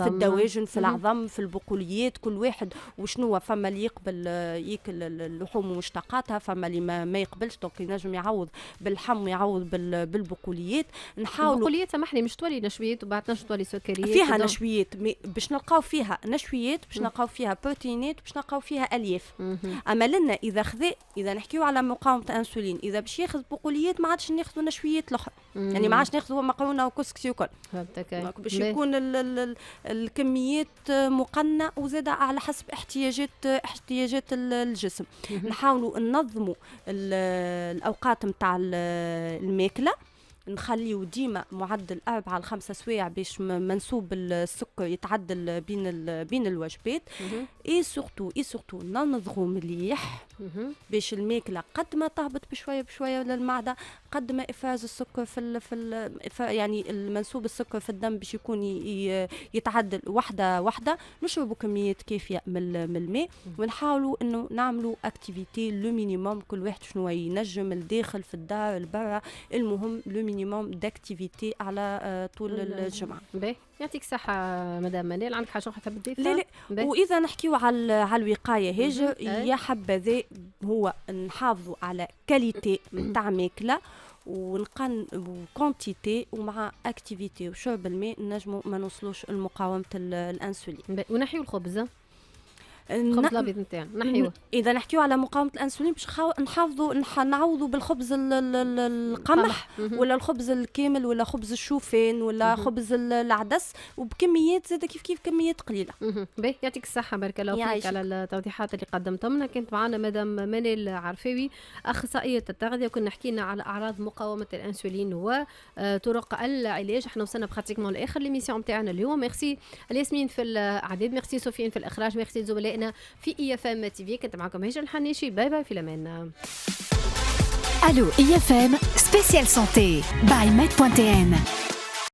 الدواجن، في العظم، في البقوليات. كل واحد وشنو، فما اللي يقبل ياكل اللحوم ومشتقاتها، فما اللي ما يقبلش. دونك ينجم يعوض باللحم ويعوض بالبقوليات. نحاول البقوليات سامحني مش تولي نشويات وبعد تولي سكريات، فيها نشويات باش نلقاو فيها نشويات، باش نلقاو فيها بروتينات، باش نلقاو فيها الياف. اما لنا اذا نحكيو على مقاومه الانسولين، اذا باش ياخذ بقوليات ما عادش ناخذوا نشويات الاخرى، يعني ما عادش ناخذوا مقرونه وكسكسي وكل. فهمتك. باش يكون الكميات مقننه وزاده على حسب احتياجات الجسم. نحاولوا ننظموا الاوقات نتاع الماكله، نخليو ديما معدل 4-5 سوايع باش منسوب السكر يتعدل بين الوجبات. اي سورتو ننظغوا مليح باش الماكله قد ما تهبط بشويه للمعده، قد ما افراز السكر يعني المنسوب السكر في الدم باش يكون يتعدل واحده. نشربوا كميات كافيه من الماء، ونحاولوا انه نعملوا اكتيفيتي لو مينيموم. كل واحد شنو ينجم الداخل في الدار البرا، المهم لو مينيموم داكتيفيتي على طول الجمعه. يعطيك صحة مدام منال. عندك حاجة أخرى تحب تضيفها؟ لا. وإذا نحكيو على الوقاية هاجر، يا حبذا هو نحافظوا على كاليتي نتاع ماكلة وكونتيتي ومع اكتيفيتي وشرب الماء، نجموا ما نوصلوش لمقاومة الأنسولين. ونحيو الخبز الابيض نتاعنا نحيوه. اذا نحكيو على مقاومه الانسولين باش نحافظوا نعوضوا بالخبز القمح ولا الخبز الكامل ولا خبز الشوفان ولا خبز العدس، وبكميات زاده كيف كميات قليله. باهي يعطيك الصحه، بارك الله فيك على التوضيحات اللي قدمتهم لنا. كانت معنا مدام منال عرفاوي اخصائيه التغذيه، وكنا حكينا على اعراض مقاومه الانسولين وطرق العلاج. احنا وصلنا براتيكمون لاخر ليميسيون نتاعنا اليوم. ميرسي الياسمين في الاعداد، ميرسي سفيان في الاخراج، ميرسي زملائنا في IFM TV. كنت معكم هجر الحنيشي. باي باي، في الامان. Allô IFM spécial santé by med.tn.